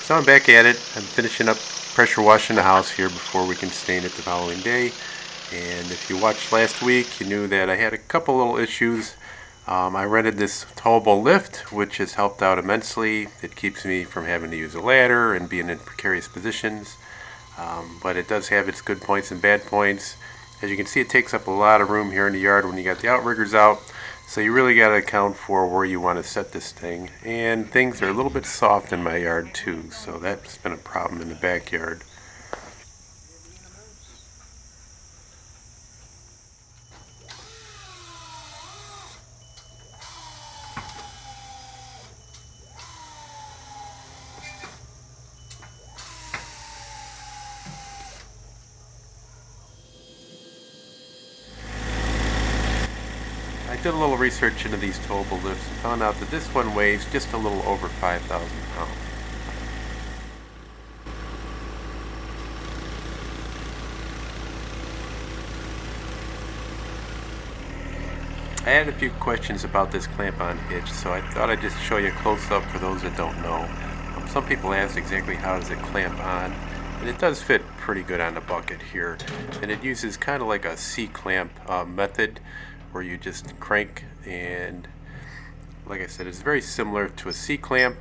So I'm back at it. I'm finishing up pressure washing the house here before we can stain it the following day. And if you watched last week, you knew that I had a couple little issues. I rented this towable lift, which has helped out immensely. It keeps me from having to use a ladder and being in precarious positions. But it does have its good points and bad points. As you can see, it takes up a lot of room here in the yard when you got the outriggers out. So you really got to account for where you want to set this thing. And things are a little bit soft in my yard too, so that's been a problem in the backyard. I did a little research into these towable lifts and found out that this one weighs just a little over 5,000 pounds. I had a few questions about this clamp-on hitch, so I thought I'd just show you a close-up for those that don't know. Some people ask exactly how does it clamp on, and it does fit pretty good on the bucket here. And it uses kind of like a C-clamp method where you just crank, and like I said, it's very similar to a C-clamp.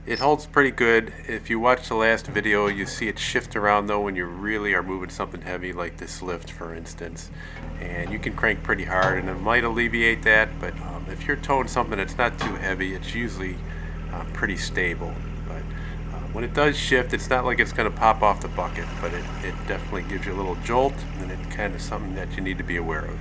It holds pretty good. If you watch the last video, you see it shift around though when you really are moving something heavy like this lift, for instance. And you can crank pretty hard and it might alleviate that, but if you're towing something that's not too heavy, it's usually pretty stable. But when it does shift, it's not like it's going to pop off the bucket, but it definitely gives you a little jolt, and it's kind of something that you need to be aware of.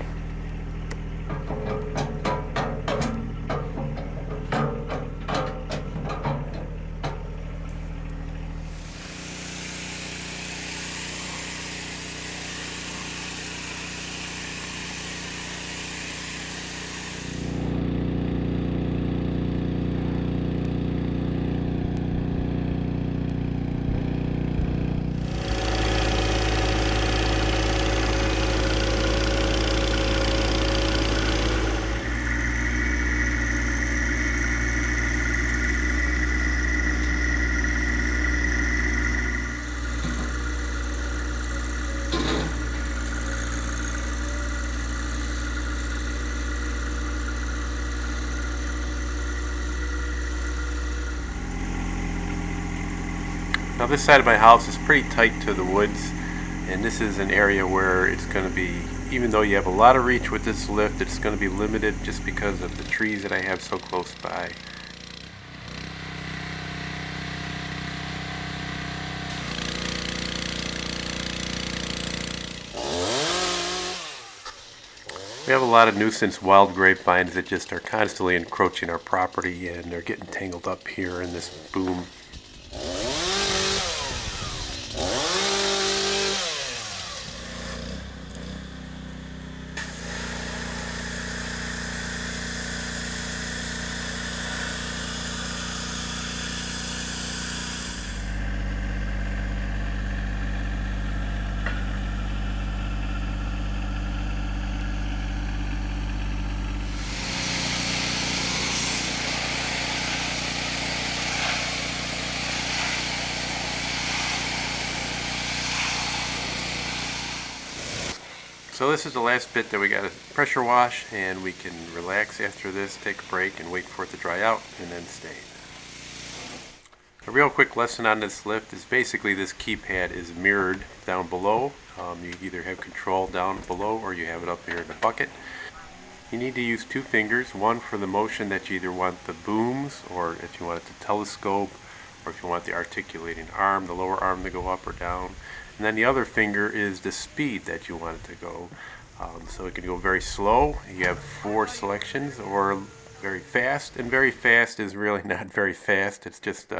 Now this side of my house is pretty tight to the woods, and this is an area where it's going to be, even though you have a lot of reach with this lift, it's going to be limited just because of the trees that I have so close by. We have a lot of nuisance wild grapevines that just are constantly encroaching our property, and they're getting tangled up here in this boom. So this is the last bit that we got to pressure wash, and we can relax after this, take a break and wait for it to dry out and then stain. A real quick lesson on this lift is basically this keypad is mirrored down below. You either have control down below or you have it up here in the bucket. You need to use two fingers, one for the motion that you either want the booms, or if you want it to telescope, or if you want the articulating arm, the lower arm to go up or down. And then the other finger is the speed that you want it to go. So it can go very slow. You have 4 selections, or very fast. And very fast is really not very fast. It's just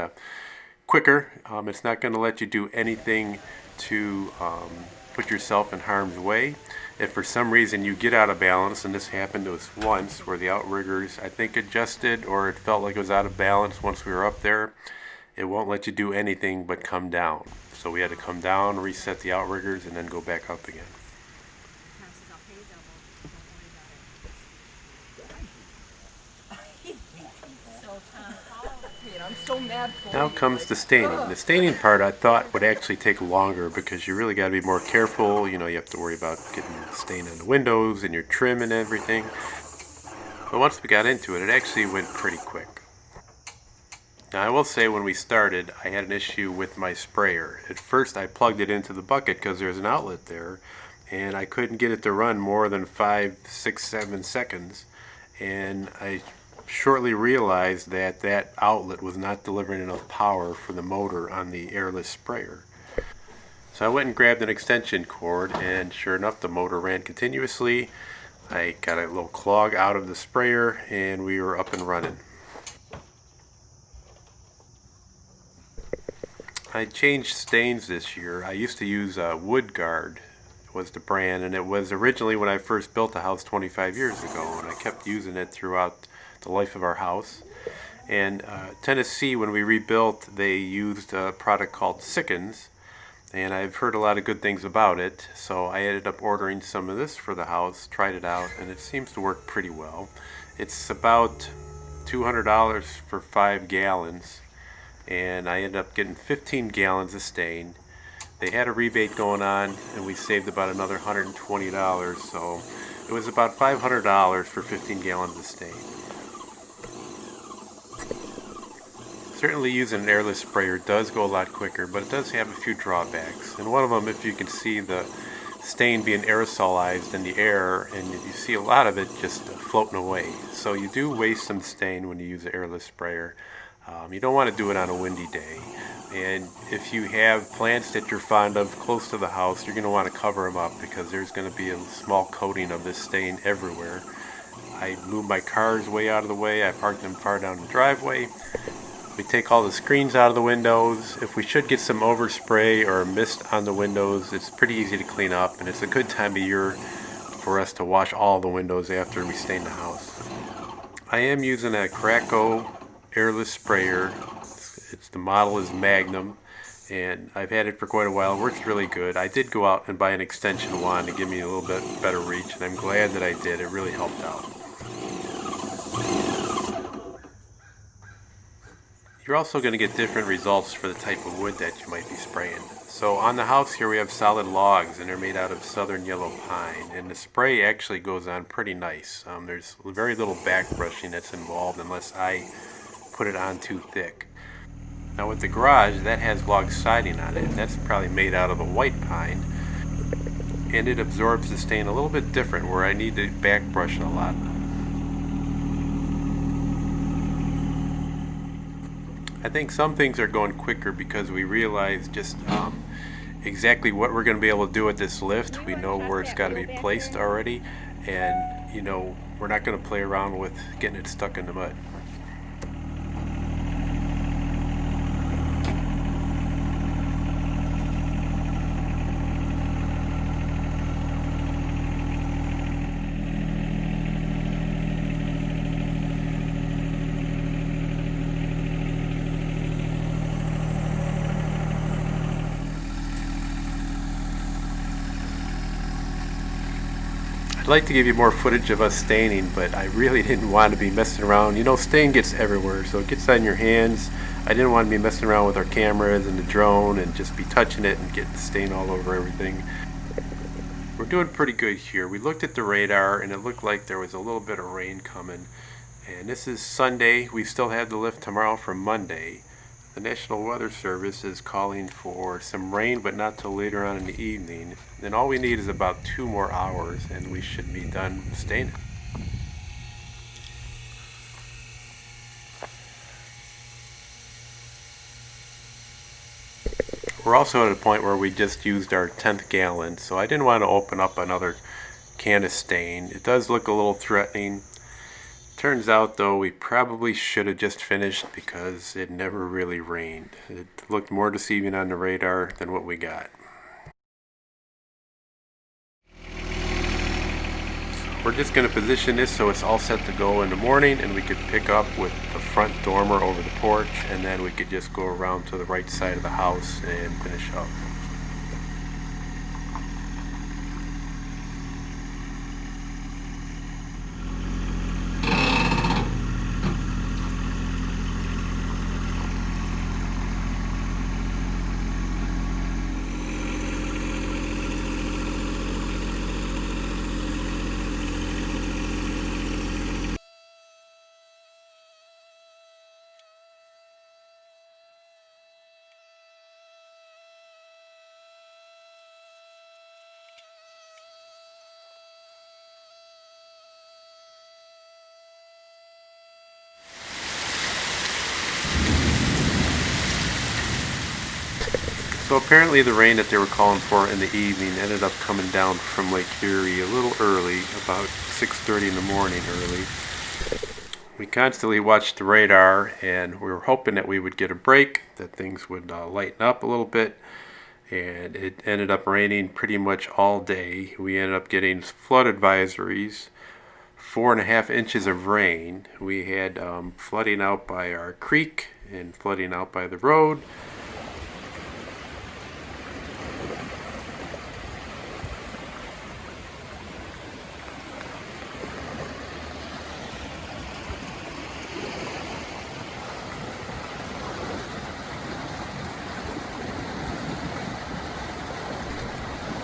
quicker. It's not going to let you do anything to put yourself in harm's way. If for some reason you get out of balance, and this happened to us once, where the outriggers, I think, adjusted, or it felt like it was out of balance once we were up there, it won't let you do anything but come down. So we had to come down, reset the outriggers, and then go back up again. So Tom, how, I'm so mad for Now you. comes the staining. The staining part I thought would actually take longer because you really got to be more careful. You have to worry about getting stain on the windows and your trim and everything. But once we got into it, it actually went pretty quick. Now I will say when we started, I had an issue with my sprayer. At first I plugged it into the bucket because there's an outlet there, and I couldn't get it to run more than 5, 6, 7 seconds. And I shortly realized that that outlet was not delivering enough power for the motor on the airless sprayer. So I went and grabbed an extension cord, and sure enough the motor ran continuously. I got a little clog out of the sprayer and we were up and running. I changed stains this year. I used to use Wood Guard was the brand, and it was originally when I first built a house 25 years ago, and I kept using it throughout the life of our house. And Tennessee, when we rebuilt, they used a product called Sickens, and I've heard a lot of good things about it, so I ended up ordering some of this for the house, tried it out, and it seems to work pretty well. It's about $200 for 5 gallons, and I ended up getting 15 gallons of stain. They had a rebate going on, and we saved about another $120, so it was about $500 for 15 gallons of stain. Certainly using an airless sprayer does go a lot quicker, but it does have a few drawbacks. And one of them, if you can see the stain being aerosolized in the air, and you see a lot of it just floating away. So you do waste some stain when you use an airless sprayer. You don't want to do it on a windy day. And if you have plants that you're fond of close to the house, you're going to want to cover them up because there's going to be a small coating of this stain everywhere. I moved my cars way out of the way. I parked them far down the driveway. We take all the screens out of the windows. If we should get some overspray or mist on the windows, it's pretty easy to clean up, and it's a good time of year for us to wash all the windows after we stain the house. I am using a Krakow airless sprayer. The model is Magnum, and I've had it for quite a while. It works really good. I did go out and buy an extension wand to give me a little bit better reach, and I'm glad that I did. It really helped out. You're also going to get different results for the type of wood that you might be spraying. So on the house here we have solid logs, and they're made out of southern yellow pine, and the spray actually goes on pretty nice. There's very little back brushing that's involved unless I put it on too thick. Now with the garage, that has log siding on it, and that's probably made out of a white pine, and it absorbs the stain a little bit different where I need to back brush it a lot. I think some things are going quicker because we realize just exactly what we're going to be able to do with this lift. We know where it's got to be placed already, and we're not going to play around with getting it stuck in the mud. I'd like to give you more footage of us staining, but I really didn't want to be messing around. Stain gets everywhere, so it gets on your hands. I didn't want to be messing around with our cameras and the drone and just be touching it and getting stain all over everything. We're doing pretty good here. We looked at the radar and it looked like there was a little bit of rain coming. And this is Sunday. We still have the lift tomorrow for Monday. The National Weather Service is calling for some rain, but not till later on in the evening. Then all we need is about 2 more hours, and we should be done staining. We're also at a point where we just used our 10th gallon, so I didn't want to open up another can of stain. It does look a little threatening. Turns out though we probably should have just finished because it never really rained. It looked more deceiving on the radar than what we got. We're just going to position this so it's all set to go in the morning, and we could pick up with the front dormer over the porch, and then we could just go around to the right side of the house and finish up. So apparently the rain that they were calling for in the evening ended up coming down from Lake Erie a little early, about 6:30 in the morning early. We constantly watched the radar, and we were hoping that we would get a break, that things would lighten up a little bit, and it ended up raining pretty much all day. We ended up getting flood advisories, 4.5 inches of rain. We had flooding out by our creek and flooding out by the road.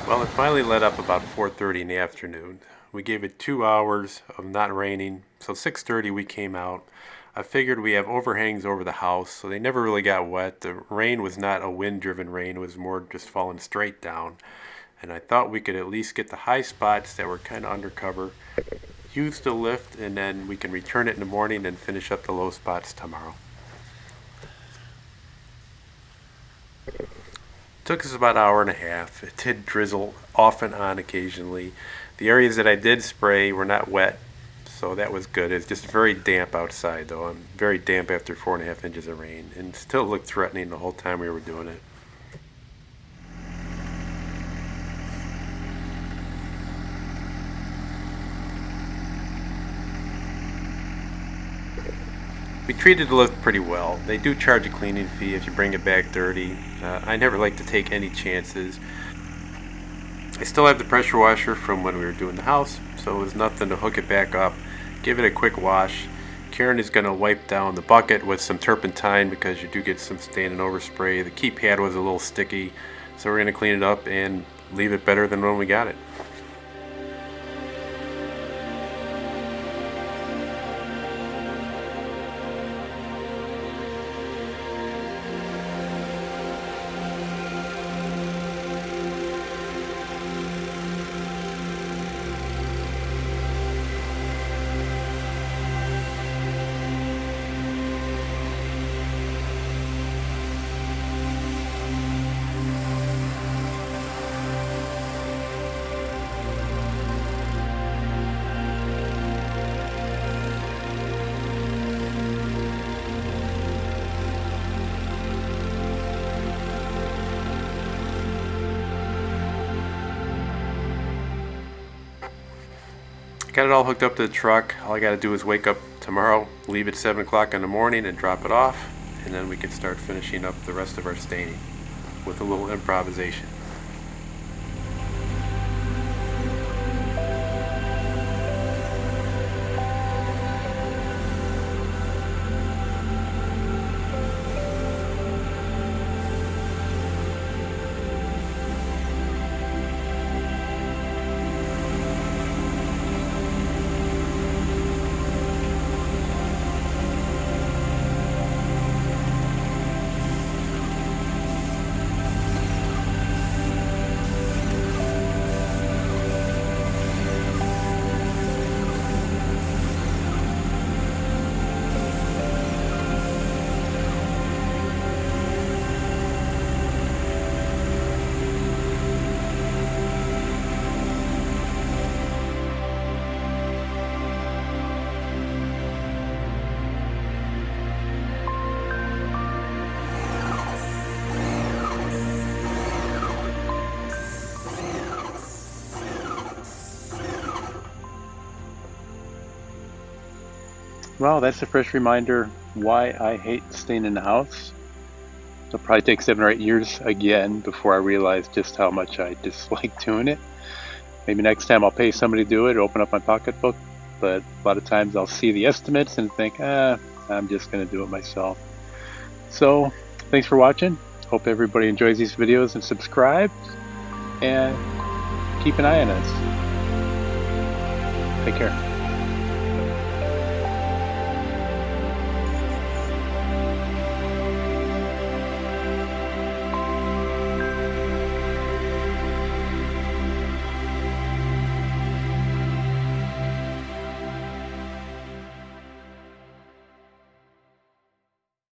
Well, it finally let up about 4:30 in the afternoon. We gave it 2 hours of not raining, so 6:30 we came out. I figured we have overhangs over the house, so they never really got wet. The rain was not a wind-driven rain, it was more just falling straight down. And I thought we could at least get the high spots that were kind of undercover, use the lift, and then we can return it in the morning and finish up the low spots tomorrow. Took us about an hour and a half. It did drizzle off and on occasionally. The areas that I did spray were not wet, so that was good. It's just very damp outside, though. I'm very damp after 4.5 inches of rain, and still looked threatening the whole time we were doing it. We treated the lift pretty well. They do charge a cleaning fee if you bring it back dirty. I never like to take any chances. I still have the pressure washer from when we were doing the house, so it was nothing to hook it back up, give it a quick wash. Karen is going to wipe down the bucket with some turpentine because you do get some stain and overspray. The key pad was a little sticky, so we're going to clean it up and leave it better than when we got it. Got it all hooked up to the truck. All I got to do is wake up tomorrow, leave at 7 o'clock in the morning and drop it off, and then we can start finishing up the rest of our staining with a little improvisation. Well, that's a fresh reminder why I hate staying in the house. It'll probably take 7 or 8 years again before I realize just how much I dislike doing it. Maybe next time I'll pay somebody to do it or open up my pocketbook, but a lot of times I'll see the estimates and think, I'm just going to do it myself. So, thanks for watching. Hope everybody enjoys these videos and subscribe, and keep an eye on us. Take care.